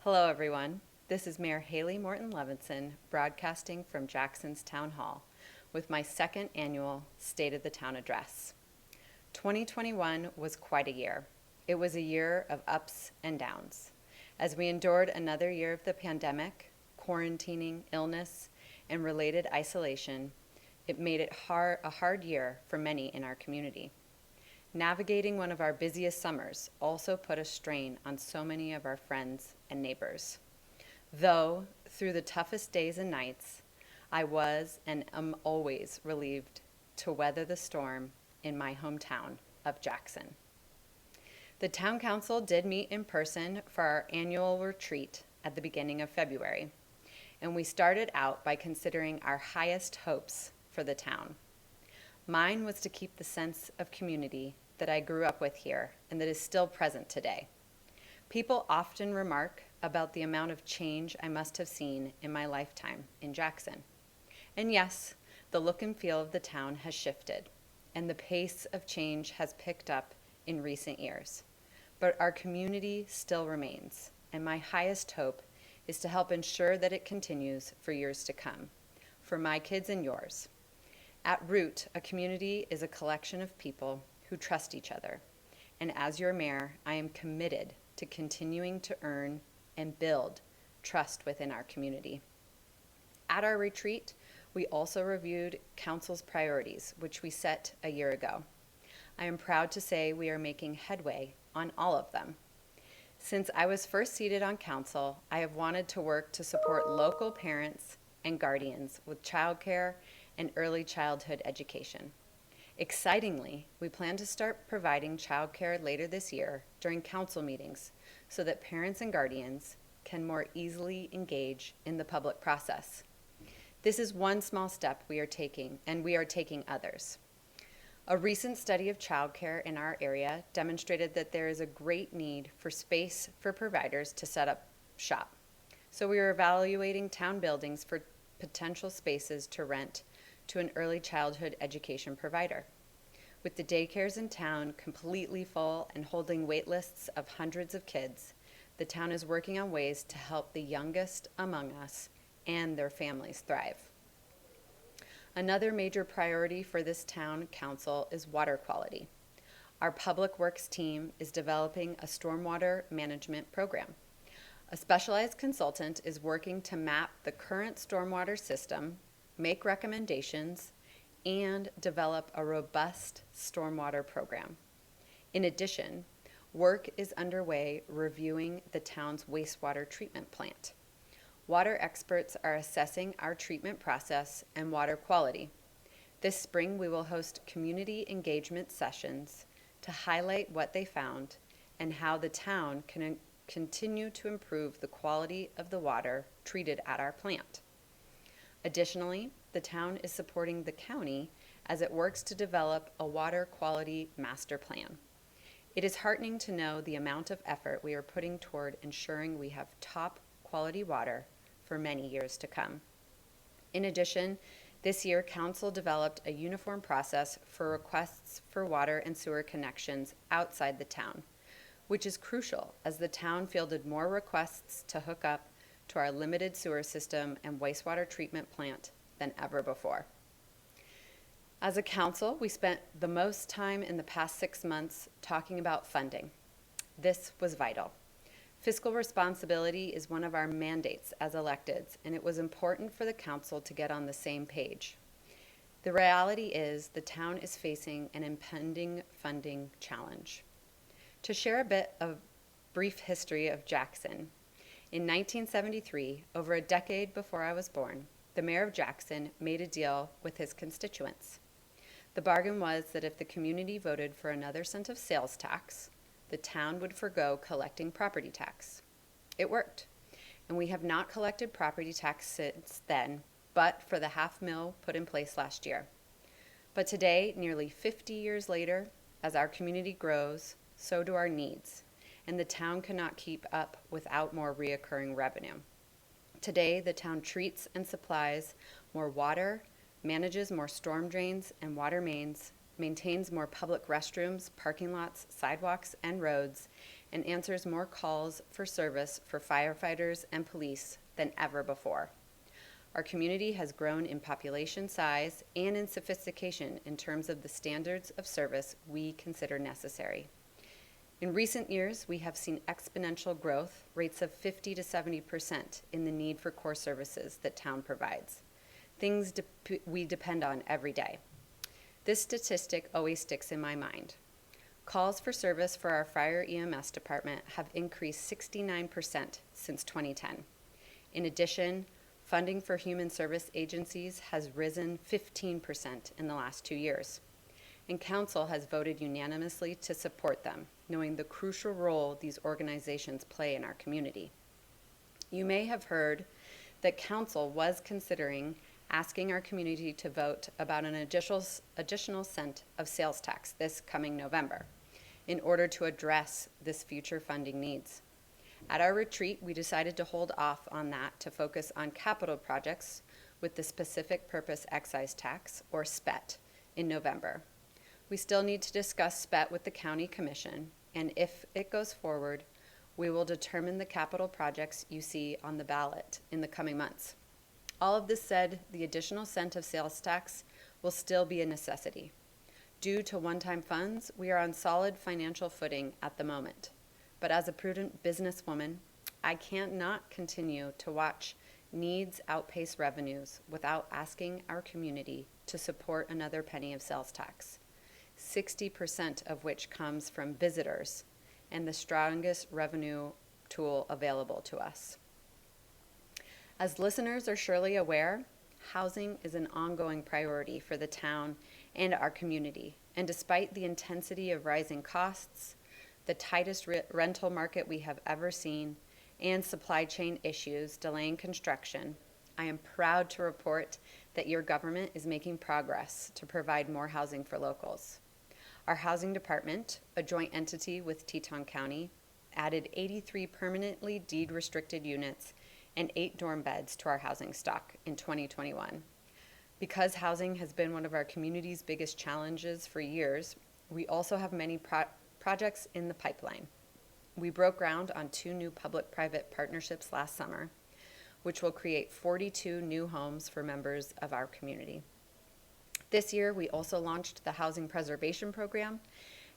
Hello, everyone. This is Mayor Haley Morton Levinson broadcasting from Jackson's Town Hall with my second annual State of the Town address. 2021 was quite a year. It was a year of ups and downs. As we endured another year of the pandemic, quarantining, illness, and related isolation, it made it a hard year for many in our community. Navigating one of our busiest summers also put a strain on so many of our friends and neighbors. Though, through the toughest days and nights, I was and am always relieved to weather the storm in my hometown of Jackson. The Town Council did meet in person for our annual retreat at the beginning of February, and we started out by considering our highest hopes for the town. Mine was to keep the sense of community that I grew up with here and that is still present today. People often remark about the amount of change I must have seen in my lifetime in Jackson. And yes, the look and feel of the town has shifted, and the pace of change has picked up in recent years. But our community still remains, and my highest hope is to help ensure that it continues for years to come, for my kids and yours. At root, a community is a collection of people who trust each other. And as your mayor, I am committed to continuing to earn and build trust within our community. At our retreat, we also reviewed council's priorities, which we set a year ago. I am proud to say we are making headway on all of them. Since I was first seated on council, I have wanted to work to support local parents and guardians with childcare and early childhood education. Excitingly, we plan to start providing childcare later this year during council meetings so that parents and guardians can more easily engage in the public process. This is one small step we are taking, and we are taking others. A recent study of childcare in our area demonstrated that there is a great need for space for providers to set up shop. So we are evaluating town buildings for potential spaces to rent to an early childhood education provider. With the daycares in town completely full and holding wait lists of hundreds of kids, the town is working on ways to help the youngest among us and their families thrive. Another major priority for this town council is water quality. Our public works team is developing a stormwater management program. A specialized consultant is working to map the current stormwater system, make recommendations, and develop a robust stormwater program. In addition, work is underway reviewing the town's wastewater treatment plant. Water experts are assessing our treatment process and water quality. This spring, we will host community engagement sessions to highlight what they found and how the town can continue to improve the quality of the water treated at our plant. Additionally, the town is supporting the county as it works to develop a water quality master plan. It is heartening to know the amount of effort we are putting toward ensuring we have top quality water for many years to come. In addition, this year, council developed a uniform process for requests for water and sewer connections outside the town, which is crucial as the town fielded more requests to hook up to our limited sewer system and wastewater treatment plant than ever before. As a council, we spent the most time in the past 6 months talking about funding. This was vital. Fiscal responsibility is one of our mandates as electeds, and it was important for the council to get on the same page. The reality is the town is facing an impending funding challenge. To share a bit of brief history of Jackson, in 1973, over a decade before I was born, the mayor of Jackson made a deal with his constituents. The bargain was that if the community voted for another cent of sales tax, the town would forgo collecting property tax. It worked, and we have not collected property tax since then, but for the $500,000 put in place last year. But today, nearly 50 years later, as our community grows, so do our needs, and the town cannot keep up without more reoccurring revenue. Today, the town treats and supplies more water, manages more storm drains and water mains, maintains more public restrooms, parking lots, sidewalks, and roads, and answers more calls for service for firefighters and police than ever before. Our community has grown in population size and in sophistication in terms of the standards of service we consider necessary. In recent years, we have seen exponential growth, rates of 50 to 70% in the need for core services that town provides, things we depend on every day. This statistic always sticks in my mind. Calls for service for our fire EMS department have increased 69% since 2010. In addition, funding for human service agencies has risen 15% in the last 2 years, and Council has voted unanimously to support them, knowing the crucial role these organizations play in our community. You may have heard that Council was considering asking our community to vote about an additional cent of sales tax this coming November in order to address this future funding needs. At our retreat, we decided to hold off on that to focus on capital projects with the Specific Purpose Excise Tax, or SPET, in November. We still need to discuss SPET with the County Commission, and if it goes forward, we will determine the capital projects you see on the ballot in the coming months. All of this said, the additional cent of sales tax will still be a necessity. Due to one-time funds, we are on solid financial footing at the moment. But as a prudent businesswoman, I can't not continue to watch needs outpace revenues without asking our community to support another penny of sales tax, 60% of which comes from visitors and the strongest revenue tool available to us. As listeners are surely aware, housing is an ongoing priority for the town and our community, and despite the intensity of rising costs, the tightest rental market we have ever seen, and supply chain issues delaying construction, I am proud to report that your government is making progress to provide more housing for locals. Our housing department, a joint entity with Teton County, added 83 permanently deed-restricted units and 8 dorm beds to our housing stock in 2021. Because housing has been one of our community's biggest challenges for years, we also have many projects in the pipeline. We broke ground on 2 new public-private partnerships last summer, which will create 42 new homes for members of our community. This year, we also launched the Housing Preservation Program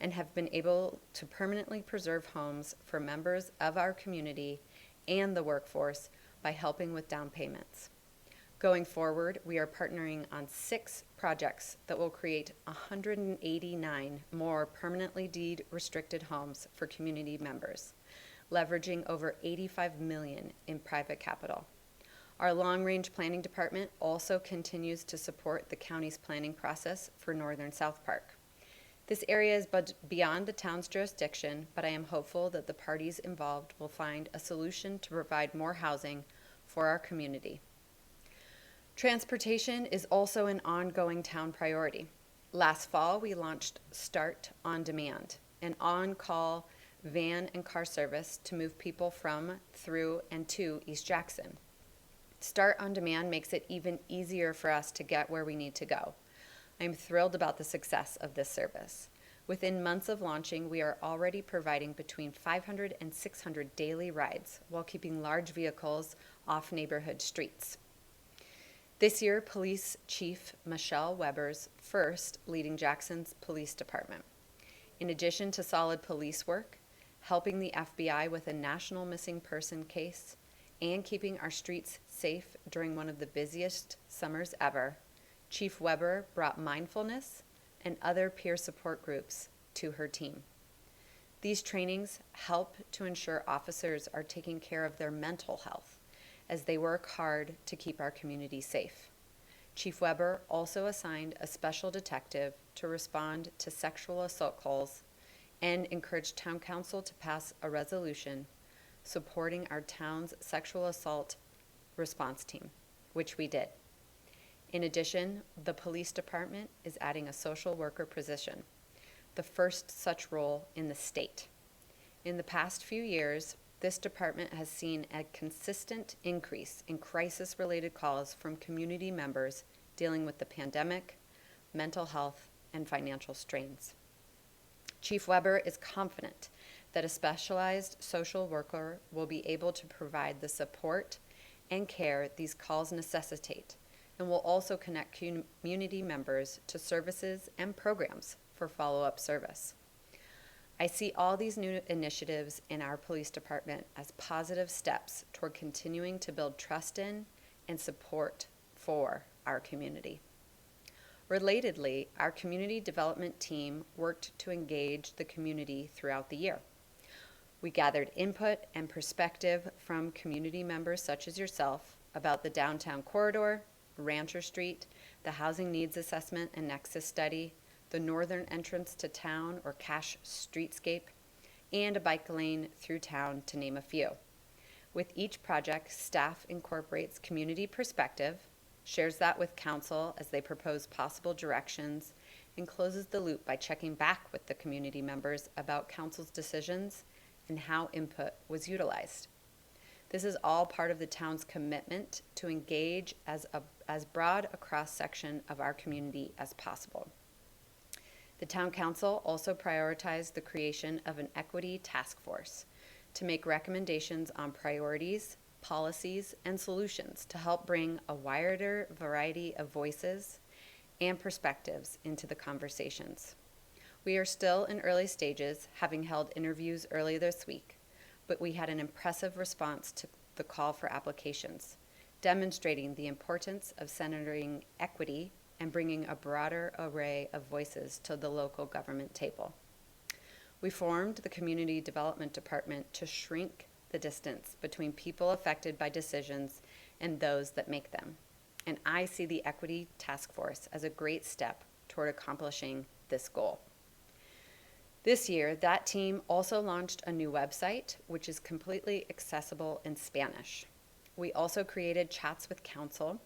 and have been able to permanently preserve homes for members of our community and the workforce by helping with down payments. Going forward, we are partnering on 6 projects that will create 189 more permanently deed-restricted homes for community members, leveraging over $85 million in private capital. Our long-range planning department also continues to support the county's planning process for Northern South Park. This area is beyond the town's jurisdiction, but I am hopeful that the parties involved will find a solution to provide more housing for our community. Transportation is also an ongoing town priority. Last fall, we launched Start On Demand, an on-call van and car service to move people from, through, and to East Jackson. Start On Demand makes it even easier for us to get where we need to go. I am thrilled about the success of this service. Within months of launching, we are already providing between 500 and 600 daily rides while keeping large vehicles off neighborhood streets. This year, Police Chief Michelle Weber's first leading Jackson's Police Department. In addition to solid police work, helping the FBI with a national missing person case, and keeping our streets safe during one of the busiest summers ever, Chief Weber brought mindfulness and other peer support groups to her team. These trainings help to ensure officers are taking care of their mental health as they work hard to keep our community safe. Chief Weber also assigned a special detective to respond to sexual assault calls and encouraged Town Council to pass a resolution supporting our town's sexual assault response team, which we did. In addition, the police department is adding a social worker position, the first such role in the state. In the past few years, this department has seen a consistent increase in crisis-related calls from community members dealing with the pandemic, mental health, and financial strains. Chief Weber is confident that a specialized social worker will be able to provide the support and care these calls necessitate, and will also connect community members to services and programs for follow-up service. I see all these new initiatives in our police department as positive steps toward continuing to build trust in and support for our community. Relatedly, our community development team worked to engage the community throughout the year. We gathered input and perspective from community members such as yourself about the downtown corridor, Rancher Street, the housing needs assessment and nexus study, the northern entrance to town or Cash streetscape, and a bike lane through town, to name a few. With each project, staff incorporates community perspective, shares that with council as they propose possible directions, and closes the loop by checking back with the community members about council's decisions and how input was utilized. This is all part of the town's commitment to engage as broad a cross-section of our community as possible. The town council also prioritized the creation of an equity task force to make recommendations on priorities, policies, and solutions to help bring a wider variety of voices and perspectives into the conversations. We are still in early stages, having held interviews early this week, but we had an impressive response to the call for applications, demonstrating the importance of centering equity and bringing a broader array of voices to the local government table. We formed the Community Development Department to shrink the distance between people affected by decisions and those that make them. And I see the Equity Task Force as a great step toward accomplishing this goal. This year, that team also launched a new website, which is completely accessible in Spanish. We also created Chats with Council,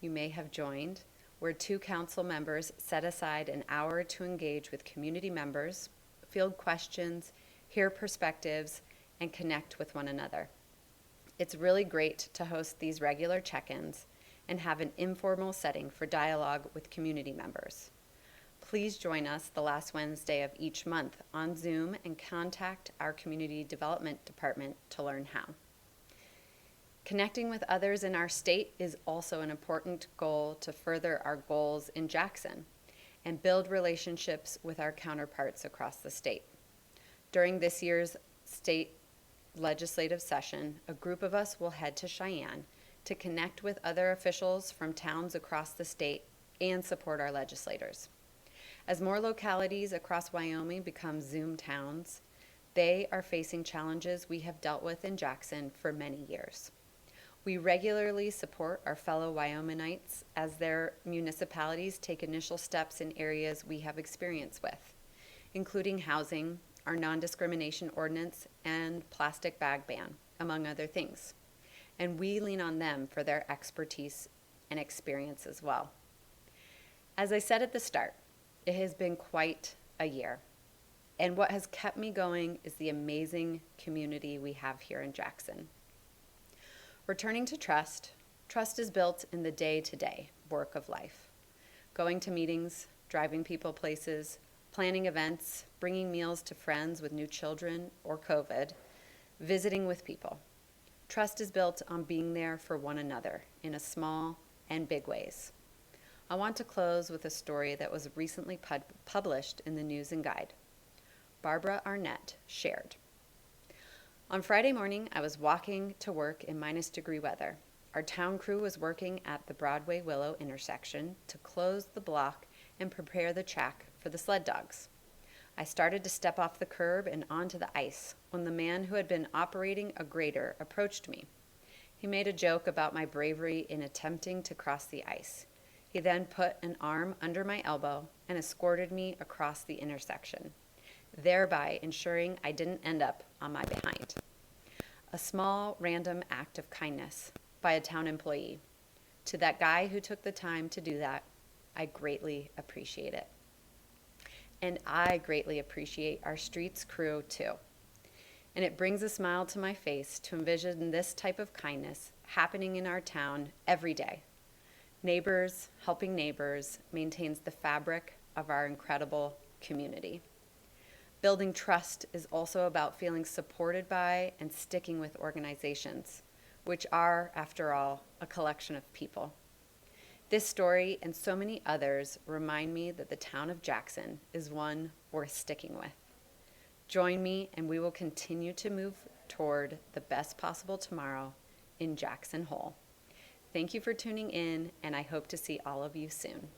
you may have joined, where 2 council members set aside an hour to engage with community members, field questions, hear perspectives, and connect with one another. It's really great to host these regular check-ins and have an informal setting for dialogue with community members. Please join us the last Wednesday of each month on Zoom and contact our Community Development Department to learn how. Connecting with others in our state is also an important goal to further our goals in Jackson and build relationships with our counterparts across the state. During this year's state legislative session, a group of us will head to Cheyenne to connect with other officials from towns across the state and support our legislators. As more localities across Wyoming become Zoom towns, they are facing challenges we have dealt with in Jackson for many years. We regularly support our fellow Wyomingites as their municipalities take initial steps in areas we have experience with, including housing, our non-discrimination ordinance, and plastic bag ban, among other things. And we lean on them for their expertise and experience as well. As I said at the start, it has been quite a year. And what has kept me going is the amazing community we have here in Jackson. Returning to trust, trust is built in the day-to-day work of life. Going to meetings, driving people places, planning events, bringing meals to friends with new children or COVID, visiting with people. Trust is built on being there for one another in a small and big ways. I want to close with a story that was recently published in the News and Guide. Barbara Arnett shared. On Friday morning, I was walking to work in -degree weather. Our town crew was working at the Broadway-Willow intersection to close the block and prepare the track for the sled dogs. I started to step off the curb and onto the ice when the man who had been operating a grader approached me. He made a joke about my bravery in attempting to cross the ice. He then put an arm under my elbow and escorted me across the intersection, thereby ensuring I didn't end up on my behind. A small, random act of kindness by a town employee. To that guy who took the time to do that, I greatly appreciate it. And I greatly appreciate our streets crew too. And it brings a smile to my face to envision this type of kindness happening in our town every day. Neighbors helping neighbors maintains the fabric of our incredible community. Building trust is also about feeling supported by and sticking with organizations, which are, after all, a collection of people. This story and so many others remind me that the town of Jackson is one worth sticking with. Join me and we will continue to move toward the best possible tomorrow in Jackson Hole. Thank you for tuning in, and I hope to see all of you soon.